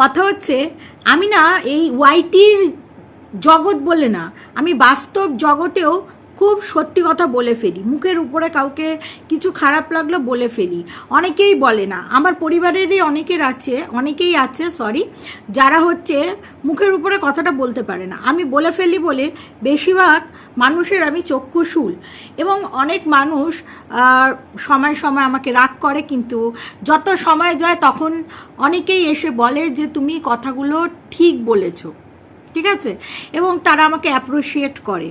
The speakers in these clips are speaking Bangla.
কথা হচ্ছে আমি না এই ওয়াইটির জগৎ বলে না, আমি বাস্তব জগতেও খুব সত্যি কথা বলে ফেলি, মুখের উপরে কাউকে কিছু খারাপ লাগলো বলে ফেলি। অনেকেই বলে না, আমার পরিবারেরই অনেকেই আছে যারা হচ্ছে মুখের উপরে কথাটা বলতে পারে না, আমি বলে ফেলি বলে বেশিরভাগ মানুষের আমি চক্ষুশূল। এবং অনেক মানুষ সময় সময় আমাকে রাগ করে, কিন্তু যত সময় যায় তখন অনেকেই এসে বলে যে তুমি কথাগুলো ঠিক বলেছো, ঠিক আছে, এবং তারা আমাকে অ্যাপ্রিসিয়েট করে,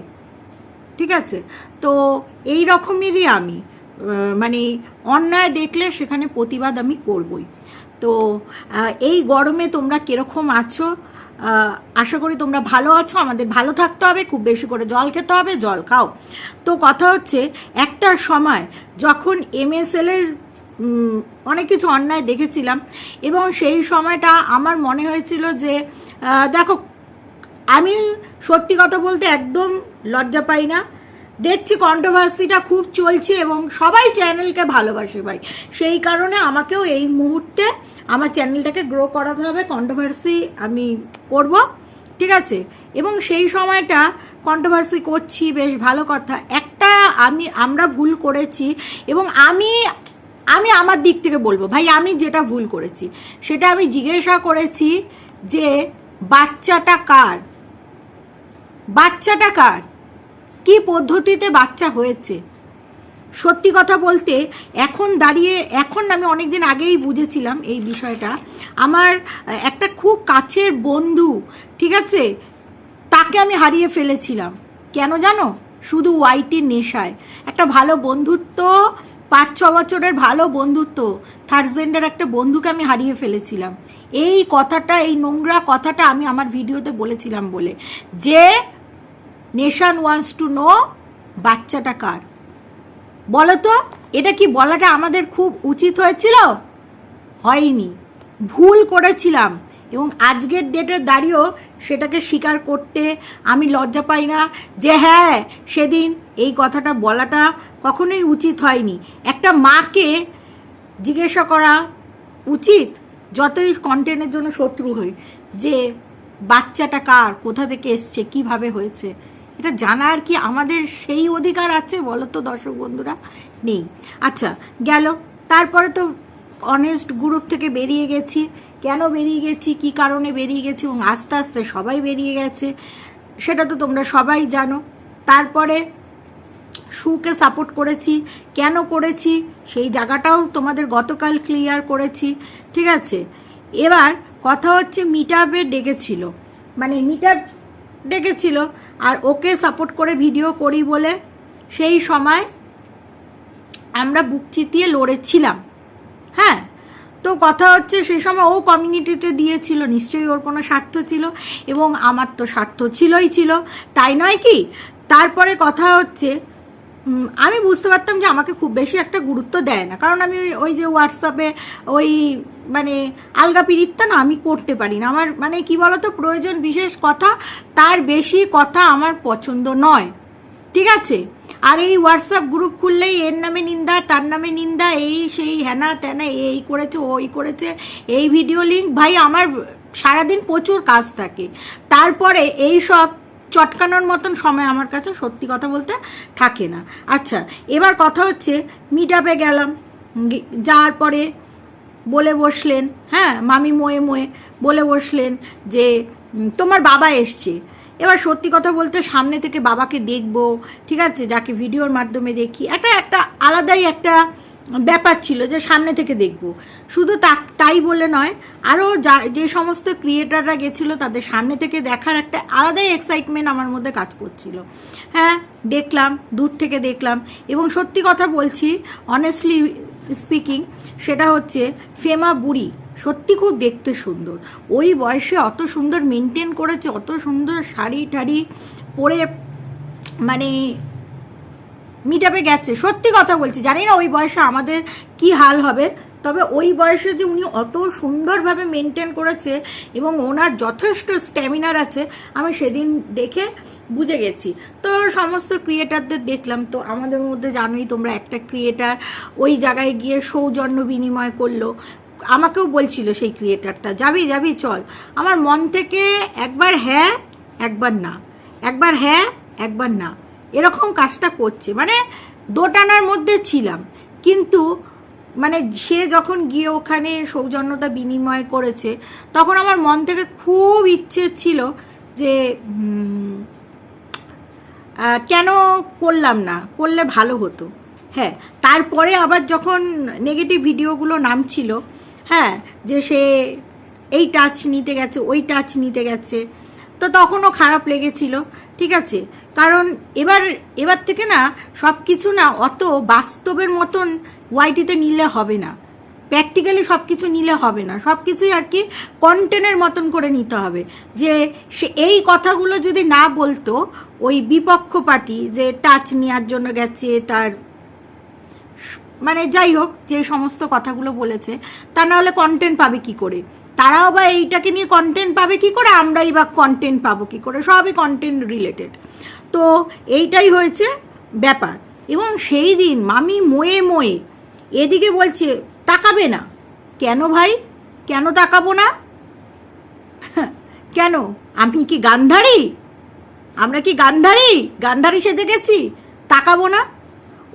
ঠিক আছে। তো এই রকমেরই আমি, মানে অন্যায় দেখলে সেখানে প্রতিবাদ আমি করবই। তো এই গরমে তোমরা কিরকম আছো? আশা করি তোমরা ভালো আছো। আমাদের ভালো থাকতে হবে, খুব বেশি করে জল খেতে হবে, জল খাও। তো কথা হচ্ছে একটা সময় যখন MSL এর অনেক কিছু অন্যায় দেখেছিলাম, এবং সেই সময়টা আমার মনে হয়েছিল যে দেখো, আমি সত্যি কথা বলতে একদম লজ্জা পাই না। দেখছি কন্ট্রোভার্সিটা খুব চলছে এবং সবাই চ্যানেলকে ভালোবাসে ভাই, সেই কারণে আমাকেও এই মুহূর্তে আমার চ্যানেলটাকে গ্রো করাতে হবে। কন্ট্রোভার্সি আমি করব, ঠিক আছে, এবং সেই সময়টা কন্ট্রোভার্সি করছি, বেশ ভালো কথা। একটা আমরা ভুল করেছি, এবং আমি আমার দিক থেকে বলবো ভাই, আমি যেটা ভুল করেছি সেটা আমি জিজ্ঞাসা করেছি যে বাচ্চাটা কার, কি পদ্ধতিতে বাচ্চা হয়েছে। সত্যি কথা বলতে এখন আমি অনেকদিন আগেই বুঝেছিলাম এই বিষয়টা। আমার একটা খুব কাছের বন্ধু, ঠিক আছে, তাকে আমি হারিয়ে ফেলেছিলাম। কেন জানো? শুধু ওয়াইটির নেশায়। একটা ভালো বন্ধুত্ব, 5-6 বছরের ভালো বন্ধুত্ব, থার্ড জেন্ডার একটা বন্ধুকে আমি হারিয়ে ফেলেছিলাম। এই কথাটা, এই নোংরা কথাটা আমি আমার ভিডিওতে বলেছিলাম বলে, যে নেশন ওয়ান্টস টু নো বাচ্চাটা কার। বলো তো, এটা কি বলাটা আমাদের খুব উচিত হয়েছিল? হয়নি, ভুল করেছিলাম। এবং আজকের ডেটে দাঁড়িয়েও সেটাকে স্বীকার করতে আমি লজ্জা পাই না যে হ্যাঁ, সেদিন এই কথাটা বলাটা কখনোই উচিত হয়নি। একটা মাকে জিজ্ঞাসা করা উচিত, যতই কন্টেন্টের জন্য শত্রু হই, যে বাচ্চাটা কার, কোথা থেকে এসছে, কিভাবে হয়েছে, এটা জানার কি আমাদের সেই অধিকার আছে বলো তো দর্শক বন্ধুরা? নেই। আচ্ছা, গেল। তারপরে তো অনেস্ট গ্রুপ থেকে বেরিয়ে গেছি। কেন বেরিয়ে গেছি, কি কারণে বেরিয়ে গেছি, এবং আস্তে আস্তে সবাই বেরিয়ে গেছে, সেটা তো তোমরা সবাই জানো। তারপরে শুকে সাপোর্ট করেছি, কেন করেছি সেই জায়গাটাও তোমাদের গতকাল ক্লিয়ার করেছি, ঠিক আছে। এবার কথা হচ্ছে মিটআপে ডেকেছিল, মানে মিটআপ ডেকেছিল, আর ওকে সাপোর্ট করে ভিডিও করি বলে সেই সময় আমরা বুক চিতিয়ে লড়েছিলাম। হ্যাঁ, তো কথা হচ্ছে সেই সময় ও কমিউনিটিতে দিয়েছিল, নিশ্চয়ই ওর কোনো স্বার্থ ছিল, এবং আমার তো স্বার্থ ছিল, তাই নয় কি? তারপরে কথা হচ্ছে আমি বুঝতে পারতাম যে আমাকে খুব বেশি একটা গুরুত্ব দেয় না, কারণ আমি ওই যে হোয়াটসঅ্যাপে ওই মানে আলগা পিরিতটা না আমি করতে পারি না। আমার মানে কি বলতো, প্রয়োজন বিশেষ কথা, তার বেশি কথা আমার পছন্দ নয়, ঠিক আছে। আর এই হোয়াটসঅ্যাপ গ্রুপ খুললেই এর নামে নিন্দা, তার নামে নিন্দা, এই সেই হ্যানা ত্যানা, এই করেছে ওই করেছে, এই ভিডিও লিঙ্ক, ভাই আমার সারাদিন প্রচুর কাজ থাকে, তারপরে এই সব চটকানোর মতন সময় আমার কাছে সত্যি কথা বলতে থাকে না। আচ্ছা, এবার কথা হচ্ছে মিটআপে গেলাম, যাওয়ার পরে বলে বসলেন, হ্যাঁ, মামি মোয়ে বলে বসলেন যে তোমার বাবা এসছে। এবার সত্যি কথা বলতে সামনে থেকে বাবাকে দেখবো, ঠিক আছে, যাকে ভিডিওর মাধ্যমে দেখি, একটা আলাদাই একটা ব্যাপার ছিল যে সামনে থেকে দেখব। শুধু তাই বলে নয়, আরও যে সমস্ত ক্রিয়েটাররা গেছিলো তাদের সামনে থেকে দেখার একটা আলাদাই এক্সাইটমেন্ট আমার মধ্যে কাজ করছিল। হ্যাঁ, দেখলাম, দূর থেকে দেখলাম, এবং সত্যি কথা বলছি, অনেস্টলি স্পিকিং, সেটা হচ্ছে ফেমা বুড়ি সত্যি খুব দেখতে সুন্দর। ওই বয়সে অত সুন্দর মেনটেন করেছে, অত সুন্দর শাড়ি টাড়ি পরে, মানে মিটআপে গেছে। সত্যি কথা বলছি, জানি না ওই বয়সে আমাদের কি হাল হবে, তবে ওই বয়সে যে উনি অত সুন্দরভাবে মেনটেন করেছে এবং ওনার যথেষ্ট স্ট্যামিনার আছে, আমি সেদিন দেখে বুঝে গেছি। তো সমস্ত ক্রিয়েটারদের দেখলাম, তো আমাদের মধ্যে জানোই তোমরা, একটা ক্রিয়েটার ওই জায়গায় গিয়ে সৌজন্য বিনিময় করলো, আমাকেও বলছিল সেই ক্রিয়েটারটা, যাবি যাবি চল। আমার মন থেকে একবার হ্যাঁ একবার না, একবার হ্যাঁ একবার না, এরকম কাজটা করছে। মানে দোটানার মধ্যে ছিলাম, কিন্তু মানে সে যখন গিয়ে ওখানে সৌজন্যতা বিনিময় করেছে, তখন আমার মন থেকে খুব ইচ্ছে ছিল যে কেন করলাম না, করলে ভালো হতো। হ্যাঁ, তারপরে আবার যখন নেগেটিভ ভিডিওগুলো নামছিল, হ্যাঁ, যে সে এই টাচ নিতে গেছে, ওই টাচ নিতে গেছে, তো তখনও খারাপ লেগেছিল, ঠিক আছে। কারণ এবার থেকে না সব কিছু না অত বাস্তবের মতন ওয়াইটিতে নিলে হবে না, প্র্যাকটিক্যালি সব কিছু নিলে হবে না, সব কিছুই আর কি কন্টেন্টের মতন করে নিতে হবে। যে সে এই কথাগুলো যদি না বলতো, ওই বিপক্ষ পার্টি যে টাচ নেওয়ার জন্য গেছে, তার মানে যাই হোক যে সমস্ত কথাগুলো বলেছে, তা না হলে কন্টেন্ট পাবে কি করে? তারাও বা এইটাকে নিয়ে কন্টেন্ট পাবে কি করে, আমরাই বা কন্টেন্ট পাবো কি করে? সবই কন্টেন্ট রিলেটেড। তো এইটাই হয়েছে ব্যাপার। এবং সেই দিন মামি মোয়ে মোয়ে এদিকে বলছে তাকাবে না। কেন ভাই, কেন তাকাবো না? কেন? আমি কি গান্ধারী? আমরা কি গান্ধারী? গান্ধারী সেজে গেছি? তাকাবো না?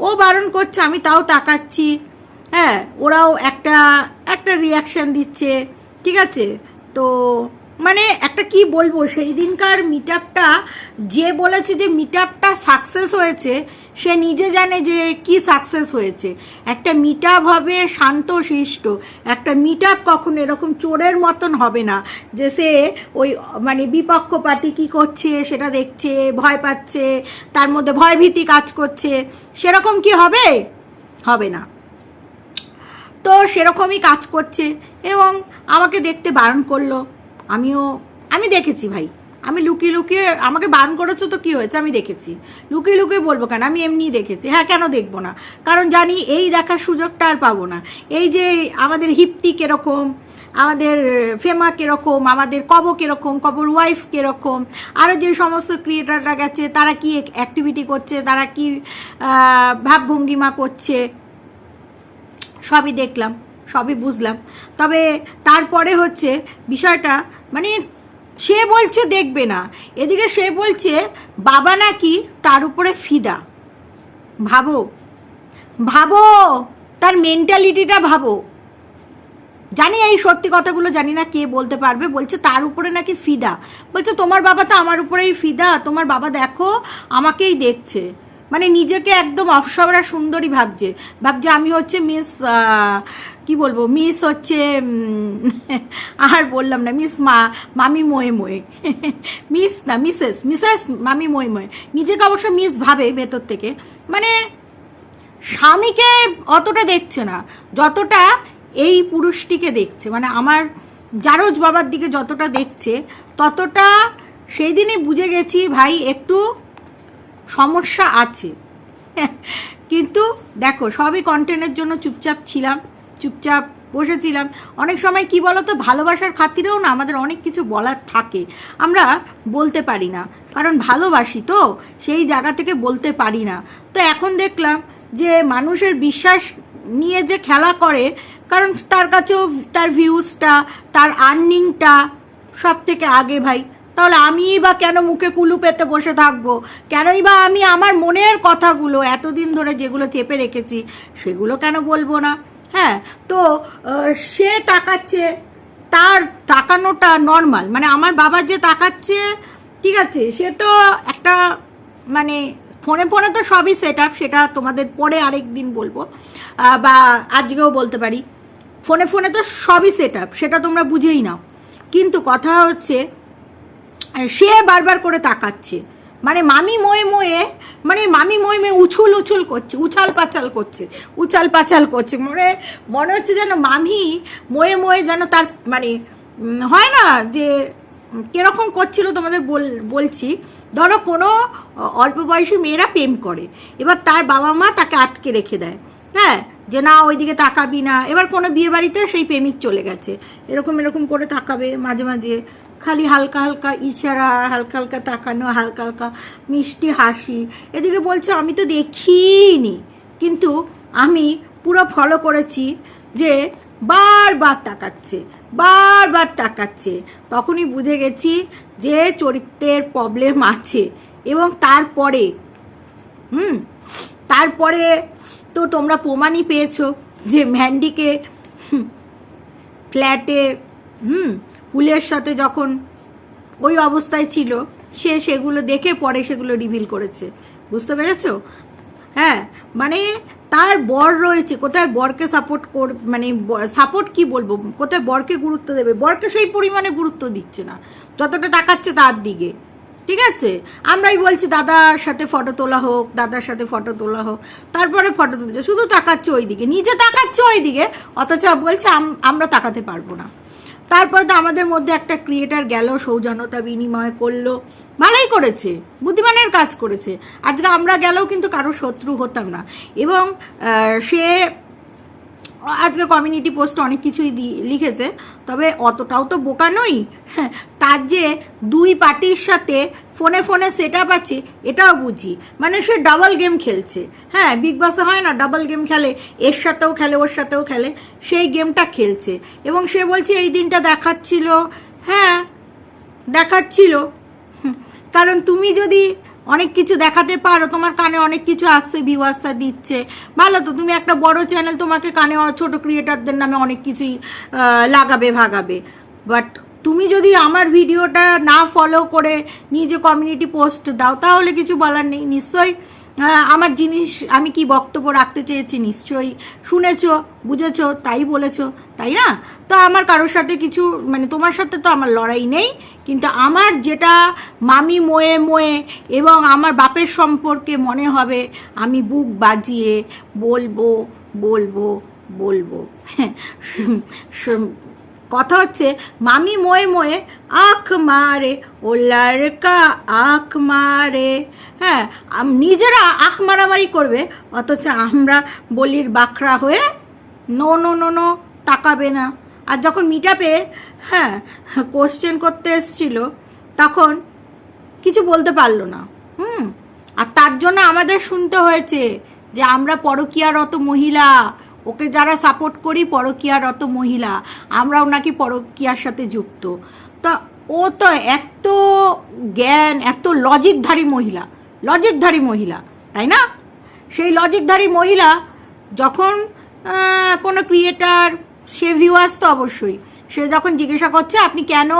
ও বারণ করছে, আমি তাও তাকাচ্ছি। হ্যাঁ, ওরাও একটা একটা রিয়াকশান দিচ্ছে, ঠিক আছে। তো মানে একটা কি বলবো, সেই দিনকার মিট আপটা, যে বলেছে যে মিট আপটা সাকসেস হয়েছে, সে নিজে জানে যে কি সাকসেস হয়েছে। একটা মিট আপ হবে শান্ত শিষ্ট, একটা মিট আপ কখনো এরকম চোরের মতন হবে না যে সে ওই মানে বিপক্ষ পার্টি কী করছে সেটা দেখছে, ভয় পাচ্ছে, তার মধ্যে ভয়ভীতি কাজ করছে, সেরকম কি হবে? হবে না। তো সেরকমই কাজ করছে এবং আমাকে দেখতে বারণ করলো। আমি দেখেছি ভাই, আমি লুকিয়ে লুকিয়ে, আমাকে বারণ করেছো তো কি হয়েছে, আমি দেখেছি। লুকিয়ে লুকিয়ে বলবো কেন, আমি এমনিই দেখেছি। হ্যাঁ, কেন দেখবো না? কারণ জানি এই দেখার সুযোগটা আর পাবো না। এই যে আমাদের হিপ্তি কীরকম, আমাদের ফেমা কীরকম, আমাদের কব কীরকম, কবর ওয়াইফ কীরকম, আরও যে সমস্ত ক্রিয়েটাররা গেছে তারা কি অ্যাক্টিভিটি করছে, তারা কি ভাবভঙ্গিমা করছে, সবই দেখলাম, সবই বুঝলাম। তবে তারপরে হচ্ছে বিষয়টা, মানে সে বলছে দেখবে না, এদিকে সে বলছে বাবা নাকি তার উপরে ফিদা। ভাবো ভাবো, তার মেন্টালিটিটা ভাবো। জানি এই সত্যি কথাগুলো জানি না কে বলতে পারবে। বলছে তার উপরে নাকি ফিদা, বলছে তোমার বাবা তো আমার উপরেই ফিদা, তোমার বাবা দেখো আমাকেই দেখছে। মানে নিজেকে একদম অপসরা সুন্দরী ভাবছে আমি হচ্ছে মিস, কি বলবো, মিস হচ্ছে আর বললাম না, মিস মামি মোয়ে মোয়ে মিস না, মিসেস মামি মোয়ে মোয়ে। নিজেকে অবশ্য মিস ভাবে ভেতর থেকে। মানে স্বামীকে অতটা দেখছে না যতটা এই পুরুষটিকে দেখছে। মানে আমার জারজ বাবার দিকে যতটা দেখছে, ততটা সেই দিনই বুঝে গেছি ভাই একটু সমস্যা আছে। কিন্তু দেখো, সবই কন্টেন্টের জন্য চুপচাপ ছিলাম, চুপচাপ বসেছিলাম। অনেক সময় কি বলতো, ভালোবাসার খাতিরেও না আমাদের অনেক কিছু বলার থাকে, আমরা বলতে পারি না, কারণ ভালোবাসি তো সেই জায়গা থেকে বলতে পারি না। তো এখন দেখলাম যে মানুষের বিশ্বাস নিয়ে যে খেলা করে, কারণ তার কাছেও তার ভিউজটা, তার আর্নিংটা সব থেকে আগে ভাই। তাহলে আমিই বা কেন মুখে কুলু পেতে বসে থাকবো? কেনই বা আমি আমার মনের কথাগুলো এতদিন ধরে যেগুলো চেপে রেখেছি সেগুলো কেন বলবো না? হ্যাঁ, তো সে তাকাচ্ছে, তার তাকানোটা নর্মাল। মানে আমার বাবা যে তাকাচ্ছে, ঠিক আছে, সে তো একটা মানে ফোনে ফোনে তো সবই সেট আপ, সেটা তোমাদের পরে আরেক দিন বলবো, বা আজকেও বলতে পারি। ফোনে ফোনে তো সবই সেট আপ, সেটা তোমরা বুঝেই নাও। কিন্তু কথা হচ্ছে সে বারবার করে তাকাচ্ছে, মানে মামি মোয়ে মোয়ে, মানে মামি মোয়ে মোয়ে উছুল উছুল করছে, উছাল পাচাল করছে। মনে হচ্ছে যেন মামি মোয়ে মোয়ে যেন তার মানে হয় না যে কিরকম করছিল তোমাদের বলছি। ধরো কোনো অল্প বয়সী মেয়েরা প্রেম করে, এবার তার বাবা মা তাকে আটকে রেখে দেয়, হ্যাঁ, যে না ওইদিকে তাকাবি না। এবার কোনো বিয়ে বাড়িতে সেই প্রেমিক চলে গেছে, এরকম করে তাকাবে মাঝে মাঝে, খালি হালকা হালকা ইশারা, হালকা হালকা তাকানো, হালকা হালকা মিষ্টি হাসি। এদিকে বলছে আমি তো দেখিনি, কিন্তু আমি পুরো ফলো করেছি যে বারবার তাকাচ্ছে, তখনই বুঝে গেছি যে চরিত্রের প্রবলেম আছে। এবং তারপরে তো তোমরা প্রমাণই পেয়েছো যে ম্যান্ডিকে ফ্ল্যাটে ফুলের সাথে যখন ওই অবস্থায় ছিল, সে সেগুলো দেখে পরে সেগুলো রিভিল করেছে। বুঝতে পেরেছো? হ্যাঁ, মানে তার বর রয়েছে, কোথায় বরকে সাপোর্ট কি বলবো, কোথায় বরকে গুরুত্ব দেবে, বরকে সেই পরিমাণে গুরুত্ব দিচ্ছে না যতটা তাকাচ্ছে তার দিকে। ঠিক আছে, আমরাই বলছি দাদার সাথে ফটো তোলা হোক, তারপরে ফটো তুলছে, শুধু তাকাচ্ছে ওই দিকে, নিজে তাকাচ্ছে ওই দিকে, অথচ বলছে আমরা তাকাতে পারবো না। তারপরে তো আমাদের মধ্যে একটা ক্রিয়েটার গেল, সৌজন্যতা বিনিময় করলো, ভালোই করেছে, বুদ্ধিমানের কাজ করেছে। আজকে আমরা গেলেও কিন্তু কারো শত্রু হতাম না। এবং সে আজকে কমিউনিটি পোস্ট অনেক কিছুই লিখেছে, তবে অতটাও তো বোকা নই। হ্যাঁ, তার যে দুই পার্টির সাথে ফোনে সেট আপ আছে এটাও বুঝি। মানে সে ডাবল গেম খেলছে। হ্যাঁ, বিগ বসে হয় না, ডাবল গেম খেলে, এর সাথেও খেলে ওর সাথেও খেলে, সেই গেমটা খেলছে। এবং সে বলছে এই দিনটা দেখাচ্ছিল। হ্যাঁ, দেখাচ্ছিল, কারণ তুমি যদি অনেক কিছু দেখাতে পারো, তোমার কানে অনেক কিছু আসছে, ভিউয়ার্সটা দিচ্ছে, ভালো তো। তুমি একটা বড় চ্যানেল, তোমাকে কানে ছোট ক্রিয়েটারদের নামে অনেক কিছুই লাগাবে ভাগাবে। বাট তুমি যদি আমার ভিডিওটা না ফলো করে নিজে কমিউনিটি পোস্ট দাও, তাহলে কিছু বলার নেই। নিশ্চয়ই আমার জিনিস, আমি কি বক্তব্য রাখতে চেয়েছি নিশ্চয়ই শুনেছো, বুঝেছো, তাই বলেছো, তাই না? তো আমার কারোর সাথে কিছু, মানে তোমার সাথে তো আমার লড়াই নেই, কিন্তু আমার যেটা মামি মোয়ে এবং আমার বাপের সম্পর্কে মনে হবে, আমি বুক বাজিয়ে বলবো। কথা হচ্ছে মামি মোয়ে আখ মারে, ও লড়কা আখ মারে। হ্যাঁ, নিজেরা আখ মারামারি করবে, অথচ আমরা বলির বাখরা হয়ে নো তাকাবে না। আর যখন মিটআপে কোশ্চেন করতে এসছিল, তখন কিছু বলতে পারলো না। আর তার জন্য আমাদের শুনতে হয়েছে যে আমরা পরকীয়ারত মহিলা, ওকে যারা সাপোর্ট করি পরকীয়ারত মহিলা, আমরাও নাকি পরকীয়ার সাথে যুক্ত। তা ও তো এত জ্ঞান, এত লজিকধারী মহিলা, তাই না? সেই লজিকধারী মহিলা যখন কোনো ক্রিয়েটার, সে ভিউয়ার্স তো অবশ্যই, সে যখন জিজ্ঞাসা করছে আপনি কেন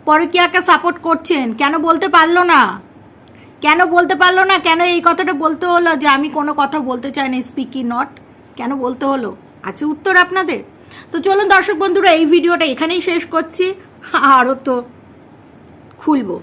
পরকীয়াকে সাপোর্ট করছেন, কেন বলতে পারলো না, কেন এই কথাটা বলতে হলো যে আমি কোনো কথা বলতে চাই না, স্পিকি নট, কেন বলতে হলো? আছে উত্তর আপনাদের? তো চলুন দর্শক বন্ধুরা, এই ভিডিওটা এখানেই শেষ করছি, আরও তো খুলবো।